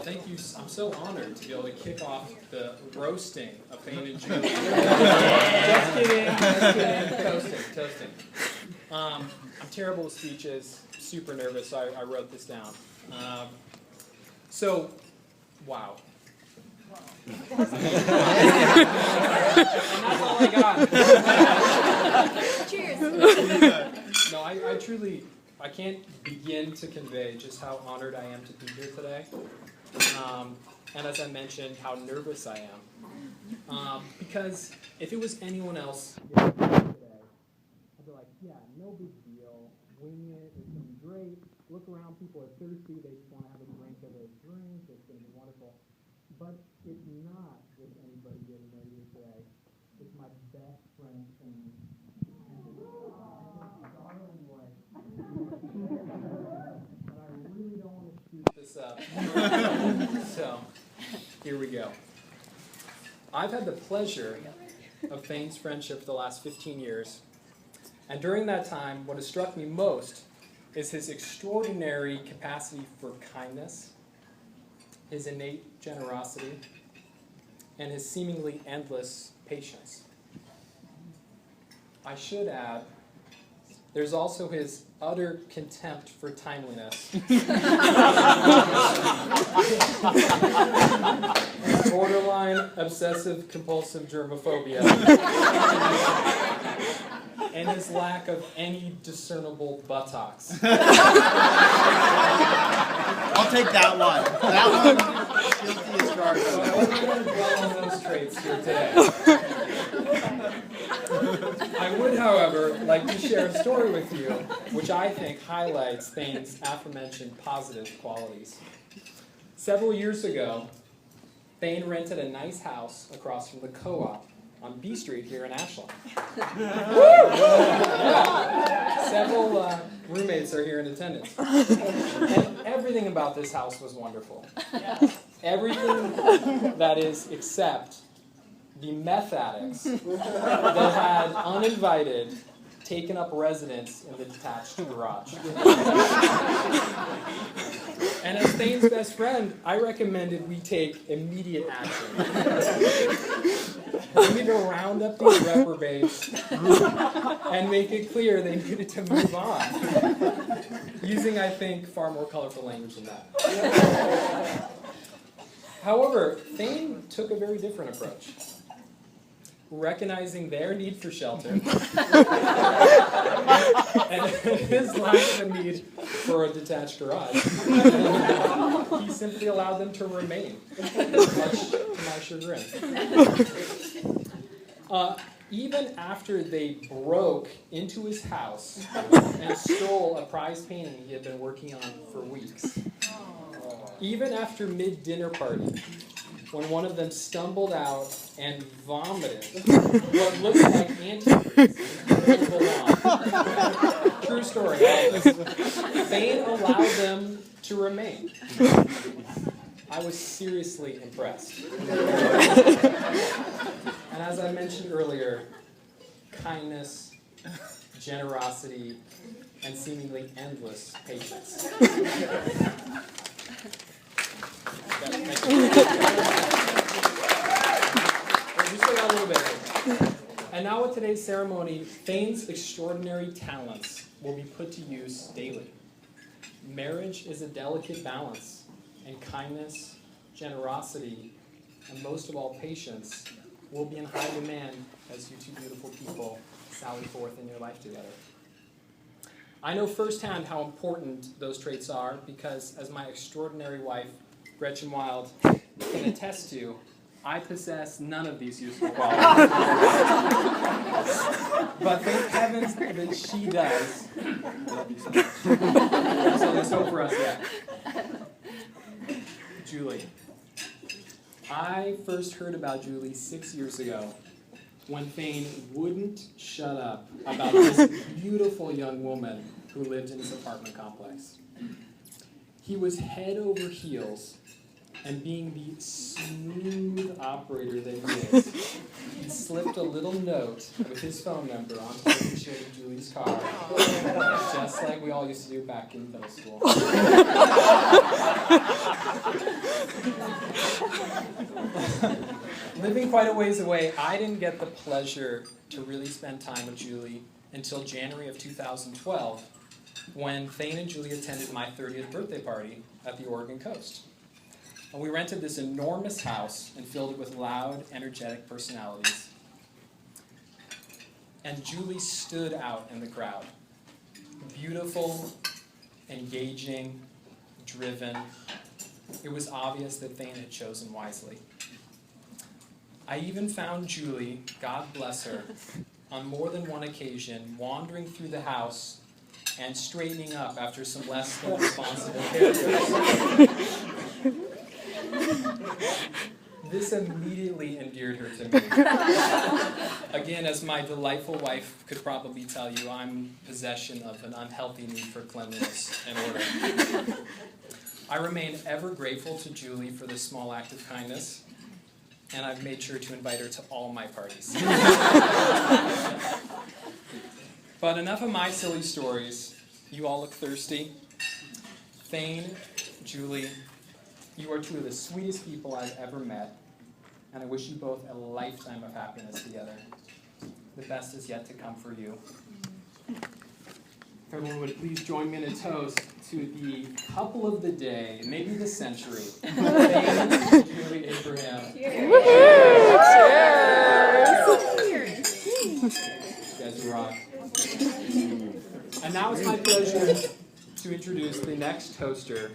Thank you. I'm so honored to be able to kick off the roasting of Thayne and Julie. Just kidding. Toasting. I'm terrible with speeches, super nervous, so I wrote this down. Wow. And that's all I got. Cheers. No, I can't begin to convey just how honored I am to be here today. And as I mentioned, how nervous I am. Because if it was anyone else today, I'd be like, yeah, no big deal. Wing it. It's going to be great. Look around. People are thirsty. They just want to have a drink of their drink. It's going to be wonderful. But it's not with anybody getting ready here today. It's my best friend, Thayne. And I really don't want to shoot this up. So, here we go. I've had the pleasure of Thayne's friendship for the last 15 years. And during that time, what has struck me most is his extraordinary capacity for kindness, his innate generosity, and his seemingly endless patience. I should add, there's also his utter contempt for timeliness. Borderline obsessive-compulsive germophobia. And his lack of any discernible buttocks. I'll take that one. That one, guilty as charged. So we're going to dwell on those traits here today. I would, however, like to share a story with you, which I think highlights Thayne's aforementioned positive qualities. Several years ago, Thayne rented a nice house across from the co-op on B Street here in Ashland. Several roommates are here in attendance. And everything about this house was wonderful. Everything that is except the meth addicts that had uninvited taken up residence in the detached garage. And as Thayne's best friend, I recommended we take immediate action. We need to round up these reprobates and make it clear they needed to move on. Using, I think, far more colorful language than that. However, Thayne took a very different approach. Recognizing their need for shelter and his lack of a need for a detached garage, he simply allowed them to remain, much to my chagrin. Even after they broke into his house and stole a prized painting he had been working on for weeks, even after mid-dinner party, when one of them stumbled out and vomited what looked like antifreeze in the lawn. True story. Thayne allowed them to remain. I was seriously impressed. And as I mentioned earlier, kindness, generosity, and seemingly endless patience. Just wait out a little bit. And now with today's ceremony, Thayne's extraordinary talents will be put to use daily. Marriage is a delicate balance, and kindness, generosity, and most of all patience will be in high demand as you two beautiful people sally forth in your life together. I know firsthand how important those traits are because, as my extraordinary wife, Gretchen Wild, can attest to, I possess none of these useful qualities. But thank heavens that she does. So there's hope for us yet. Julie. I first heard about Julie 6 years ago when Thayne wouldn't shut up about this beautiful young woman who lived in his apartment complex. He was head over heels And being the smooth operator that he is, he slipped a little note with his phone number onto the windshield of Julie's car, just like we all used to do back in middle school. Living quite a ways away, I didn't get the pleasure to really spend time with Julie until January of 2012, when Thayne and Julie attended my 30th birthday party at the Oregon coast. And we rented this enormous house and filled it with loud, energetic personalities. And Julie stood out in the crowd. Beautiful, engaging, driven. It was obvious that Thayne had chosen wisely. I even found Julie, God bless her, on more than one occasion, wandering through the house and straightening up after some less than responsible characters. This immediately endeared her to me. Again, as my delightful wife could probably tell you, I'm in possession of an unhealthy need for cleanliness and order. I remain ever grateful to Julie for this small act of kindness, and I've made sure to invite her to all my parties. But enough of my silly stories. You all look thirsty. Thayne, Julie, you are two of the sweetest people I've ever met, and I wish you both a lifetime of happiness together. The best is yet to come for you. If everyone would please join me in a toast to the couple of the day, maybe the century, Thayne and Julie Abraham. Cheers! You guys rock. And now it's my pleasure to introduce the next toaster.